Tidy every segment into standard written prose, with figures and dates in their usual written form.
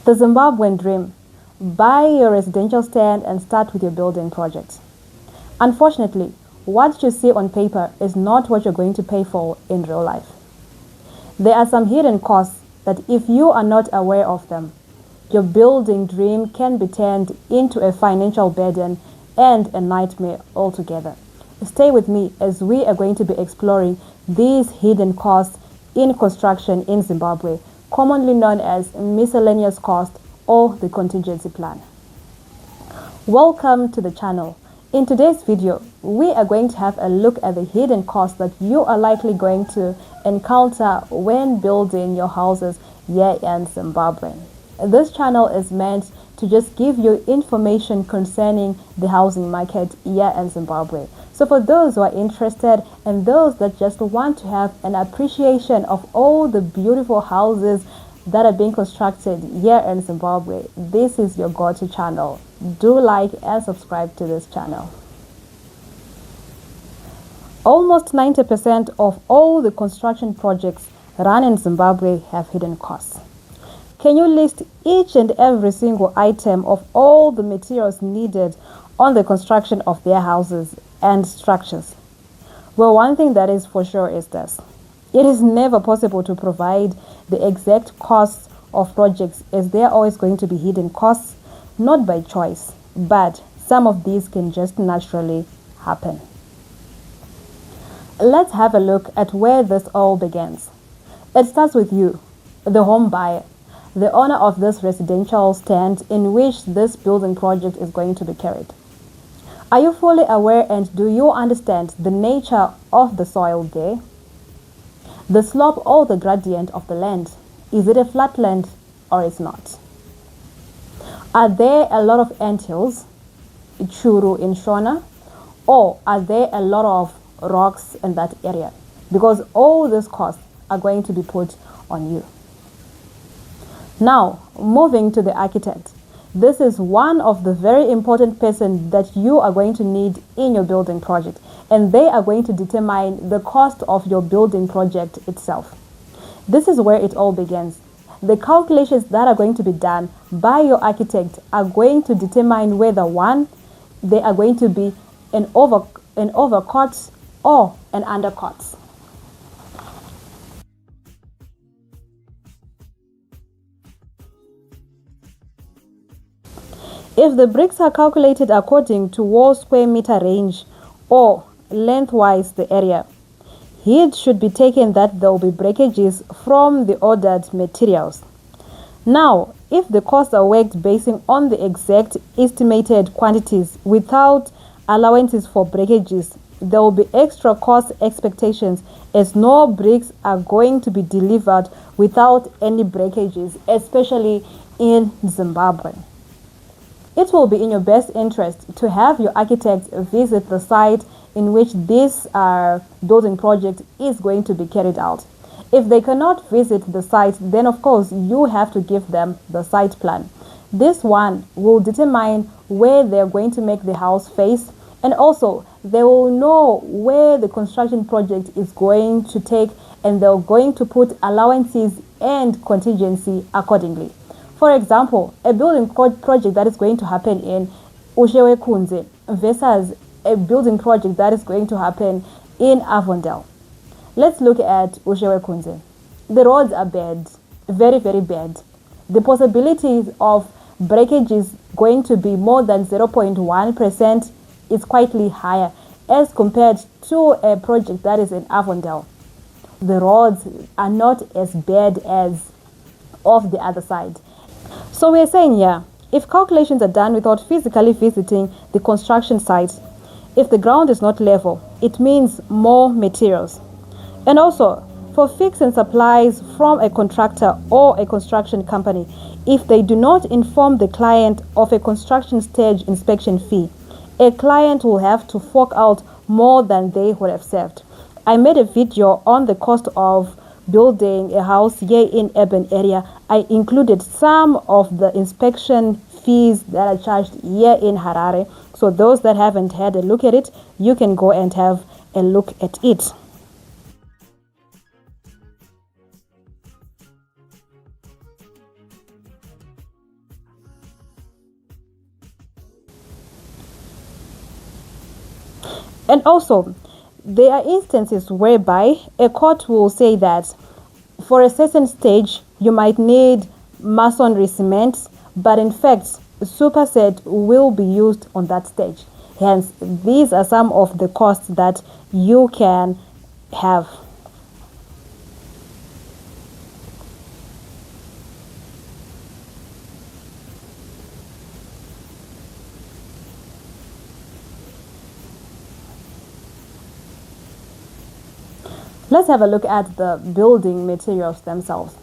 The Zimbabwean dream. Buy your residential stand and start with your building project. Unfortunately, what you see on paper is not what you're going to pay for in real life. There are some hidden costs that if you are not aware of them, your building dream can be turned into a financial burden and a nightmare altogether. Stay with me as we are going to be exploring these hidden costs in construction in Zimbabwe, commonly known as miscellaneous cost or the contingency plan. Welcome to the channel. In today's video, we are going to have a look at the hidden costs that you are likely going to encounter when building your houses here in Zimbabwe. This channel is meant to just give you information concerning the housing market here in Zimbabwe. So for those who are interested and those that just want to have an appreciation of all the beautiful houses that are being constructed here in Zimbabwe, this is your go-to channel. Do like and subscribe to this channel. Almost 90% of all the construction projects run in Zimbabwe have hidden costs. Can you list each and every single item of all the materials needed on the construction of their houses and structures? Well, one thing that is for sure is this. It is never possible to provide the exact costs of projects, as there are always going to be hidden costs, not by choice, but some of these can just naturally happen. Let's have a look at where this all begins. It starts with you, the home buyer, the owner of this residential stand in which this building project is going to be carried. Are you fully aware and do you understand the nature of the soil there? The slope or the gradient of the land. Is it a flat land or is not? Are there a lot of anthills, churu in Shona, or are there a lot of rocks in that area? Because all these costs are going to be put on you. Now, moving to the architect. This is one of the very important person that you are going to need in your building project, and they are going to determine the cost of your building project itself. This is where it all begins. The calculations that are going to be done by your architect are going to determine whether one, they are going to be an overcut or an undercut. If the bricks are calculated according to wall square meter range or lengthwise the area, heed should be taken that there will be breakages from the ordered materials. Now, if the costs are worked basing on the exact estimated quantities without allowances for breakages, there will be extra cost expectations as no bricks are going to be delivered without any breakages, especially in Zimbabwe. It will be in your best interest to have your architect visit the site in which this building project is going to be carried out. If they cannot visit the site, then of course you have to give them the site plan. This one will determine where they're going to make the house face, and also they will know where the construction project is going to take, and they're going to put allowances and contingency accordingly. For example, a building project that is going to happen in Ushewekunze versus a building project that is going to happen in Avondale. Let's look at Ushewekunze. The roads are bad, very, very bad. The possibilities of breakage is going to be more than 0.1%. It's quietly higher as compared to a project that is in Avondale. The roads are not as bad as of the other side. So we're saying, yeah, if calculations are done without physically visiting the construction site, if the ground is not level, it means more materials. And also, for fix and supplies from a contractor or a construction company, if they do not inform the client of a construction stage inspection fee, a client will have to fork out more than they would have saved. I made a video on the cost of building a house here in urban area. I included some of the inspection fees that are charged here in Harare. So those that haven't had a look at it, you can go and have a look at it. And also, there are instances whereby a court will say that for a certain stage you might need masonry cement, but in fact superset will be used on that stage. Hence, these are some of the costs that you can have. Let's have a look at the building materials themselves.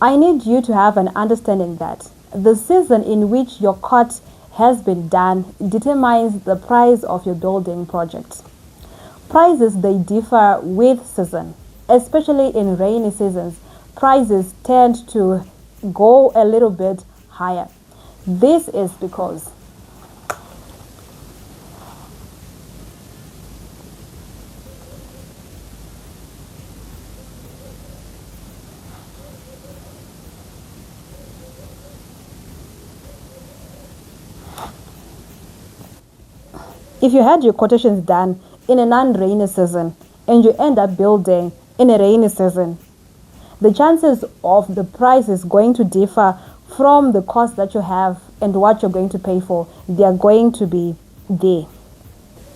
I need you to have an understanding that the season in which your cut has been done determines the price of your building project. Prices they differ with season, especially in rainy seasons. Prices tend to go a little bit higher. This is because if you had your quotations done in a non-rainy season and you end up building in a rainy season, the chances of the price is going to differ from the cost that you have and what you're going to pay for. They are going to be there.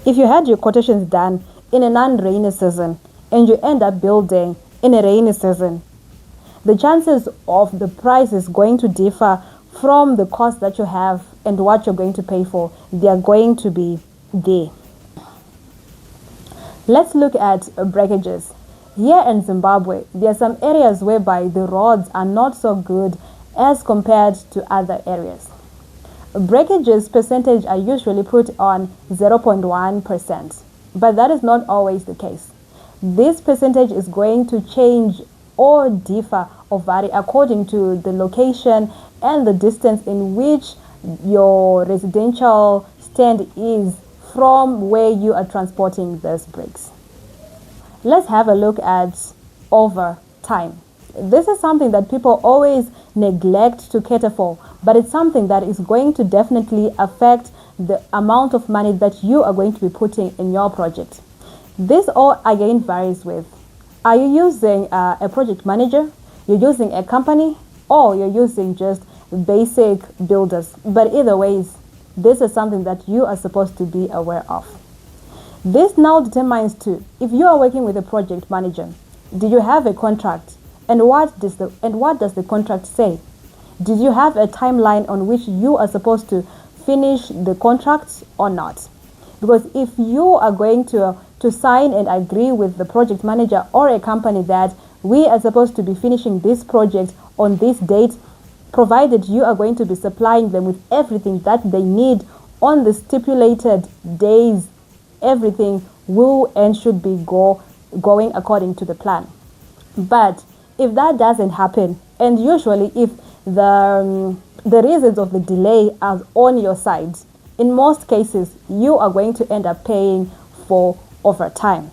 If you had your quotations done in a non-rainy season and you end up building in a rainy season, the chances of the price is going to differ from the cost that you have and what you're going to pay for. They are going to be there. Let's look at breakages. Here in Zimbabwe, there are some areas whereby the roads are not so good as compared to other areas. Breakages percentage are usually put on 0.1%, but that is not always the case. This percentage is going to change or differ or vary according to the location and the distance in which your residential stand is from where you are transporting these bricks. Let's have a look at overtime. This is something that people always neglect to cater for, but it's something that is going to definitely affect the amount of money that you are going to be putting in your project. This all again varies with, are you using a project manager, you're using a company, or you're using just basic builders. But either ways, this is something that you are supposed to be aware of. This now determines too, if you are working with a project manager, do you have a contract? And what does the contract say? Did you have a timeline on which you are supposed to finish the contract or not? Because if you are going to sign and agree with the project manager or a company that we are supposed to be finishing this project on this date, provided you are going to be supplying them with everything that they need on the stipulated days, everything will and should be going according to the plan. But if that doesn't happen, and usually if the reasons of the delay are on your side, in most cases you are going to end up paying for overtime.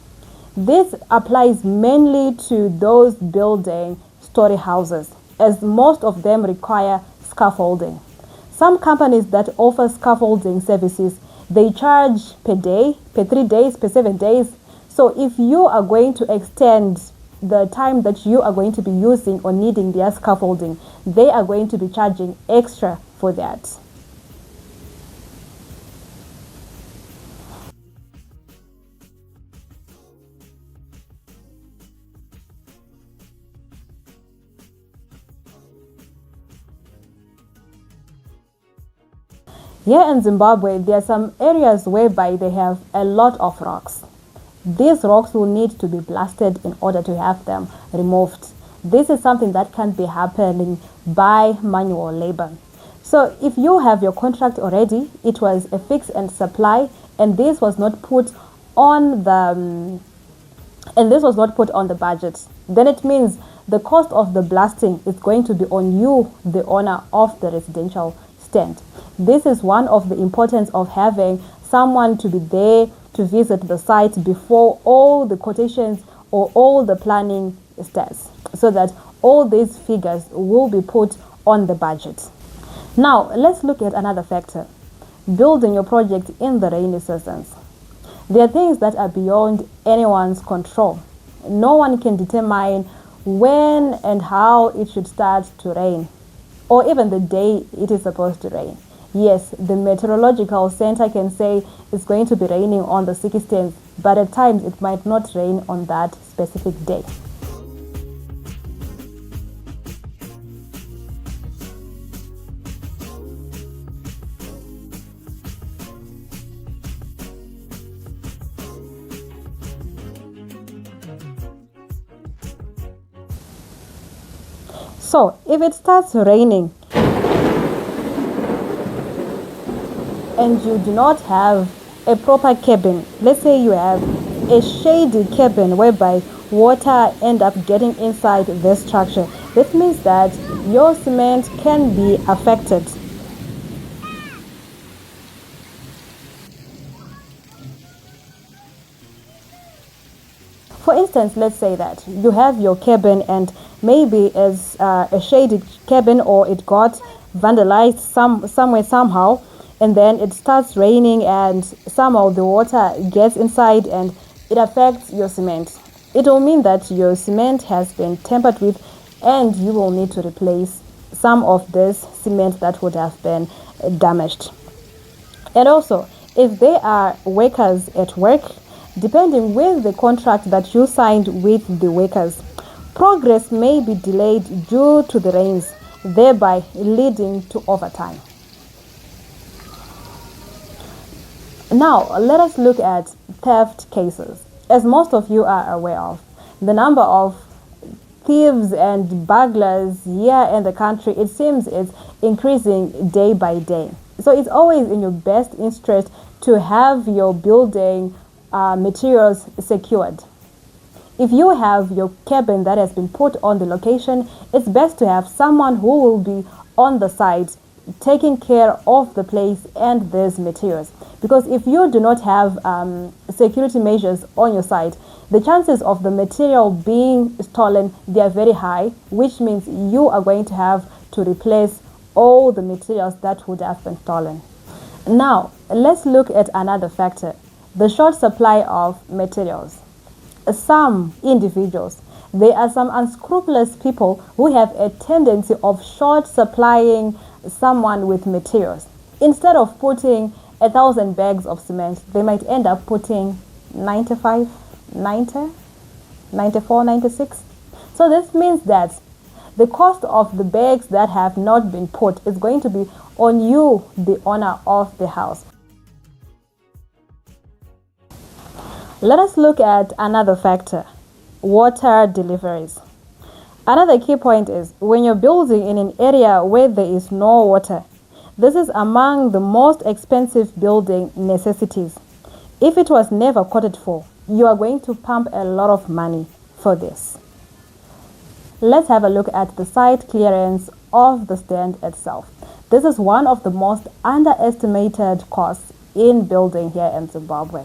This applies mainly to those building story houses, as most of them require scaffolding. Some companies that offer scaffolding services, they charge per day, per 3 days, per 7 days. So if you are going to extend the time that you are going to be using or needing their scaffolding, they are going to be charging extra for that. Here in Zimbabwe, there are some areas whereby they have a lot of rocks. These rocks will need to be blasted in order to have them removed. This is something that can be happening by manual labor. So if you have your contract already, it was a fix and supply, and this was not put on the budget, then it means the cost of the blasting is going to be on you, the owner of the residential stand. This is one of the importance of having someone to be there to visit the site before all the quotations or all the planning starts, so that all these figures will be put on the budget. Now, let's look at another factor, building your project in the rainy seasons. There are things that are beyond anyone's control. No one can determine when and how it should start to rain, or even the day it is supposed to rain. Yes, the meteorological center can say it's going to be raining on the 16th, but at times it might not rain on that specific day. So, if it starts raining and you do not have a proper cabin, let's say you have a shady cabin whereby water end up getting inside the structure, this means that your cement can be affected. For instance, let's say that you have your cabin and maybe it's a shaded cabin, or it got vandalized somewhere somehow, and then it starts raining and somehow the water gets inside and it affects your cement. It will mean that your cement has been tampered with and you will need to replace some of this cement that would have been damaged. And also, if there are workers at work, depending with the contract that you signed with the workers, progress may be delayed due to the rains, thereby leading to overtime. Now, let us look at theft cases. As most of you are aware of, the number of thieves and burglars here in the country, it seems it's increasing day by day. So it's always in your best interest to have your building materials secured. If you have your cabin that has been put on the location, it's best to have someone who will be on the site taking care of the place and these materials. Because if you do not have security measures on your site, the chances of the material being stolen, they are very high, which means you are going to have to replace all the materials that would have been stolen. Now, let's look at another factor, the short supply of materials. Some individuals, there are some unscrupulous people who have a tendency of short supplying someone with materials. Instead of putting 1,000 bags of cement, they might end up putting 95, 90, 94, 96. So this means that the cost of the bags that have not been put is going to be on you, the owner of the house. Let us look at another factor, water deliveries. Another key point is when you're building in an area where there is no water, this is among the most expensive building necessities. If it was never coded for, you are going to pump a lot of money for this. Let's have a look at the site clearance of the stand itself. This is one of the most underestimated costs in building here in Zimbabwe.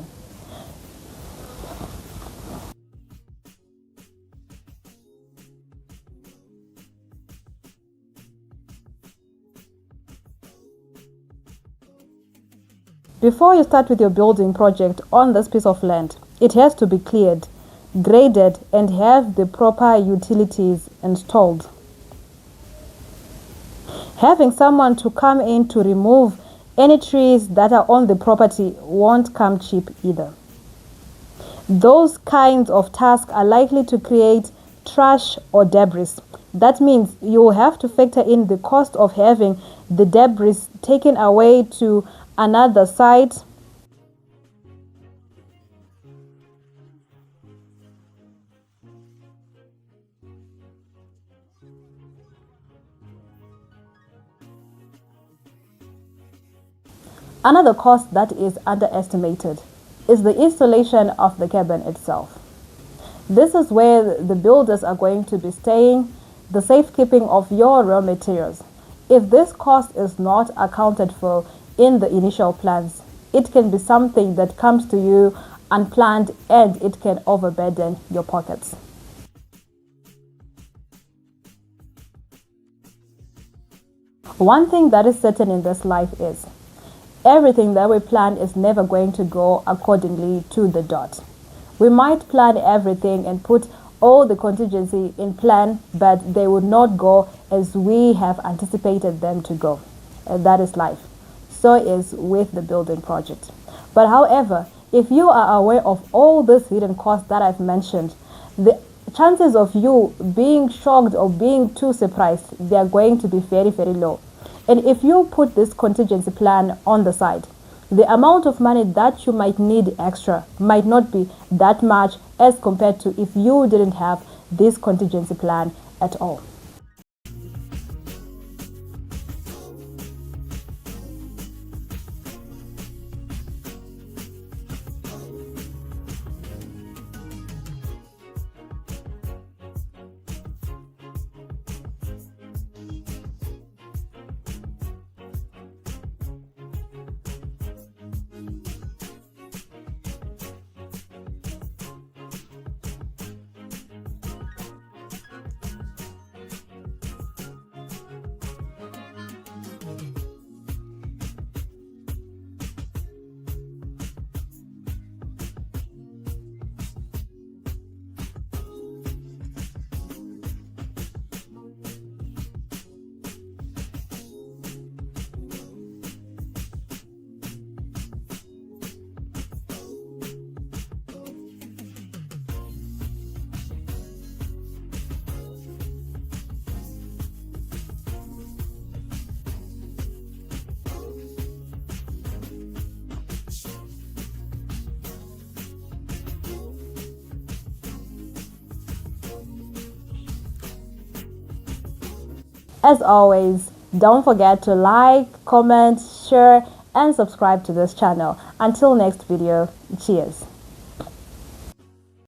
Before you start with your building project on this piece of land, it has to be cleared, graded, and have the proper utilities installed. Having someone to come in to remove any trees that are on the property won't come cheap either. Those kinds of tasks are likely to create trash or debris. That means you will have to factor in the cost of having the debris taken away to another site. Another cost that is underestimated is the installation of the cabin itself. This is where the builders are going to be staying, the safekeeping of your raw materials. If this cost is not accounted for in the initial plans, it can be something that comes to you unplanned and it can overburden your pockets. One thing that is certain in this life is Everything that we plan is never going to go accordingly to the dot. We might plan everything and put all the contingency in plan, but they would not go as we have anticipated them to go. And that is life. So is with the building project. But however, if you are aware of all these hidden costs that I've mentioned, the chances of you being shocked or being too surprised, they are going to be very, very low. And if you put this contingency plan on the side, the amount of money that you might need extra might not be that much as compared to if you didn't have this contingency plan at all. As always, don't forget to like, comment, share, and subscribe to this channel. Until next video, cheers.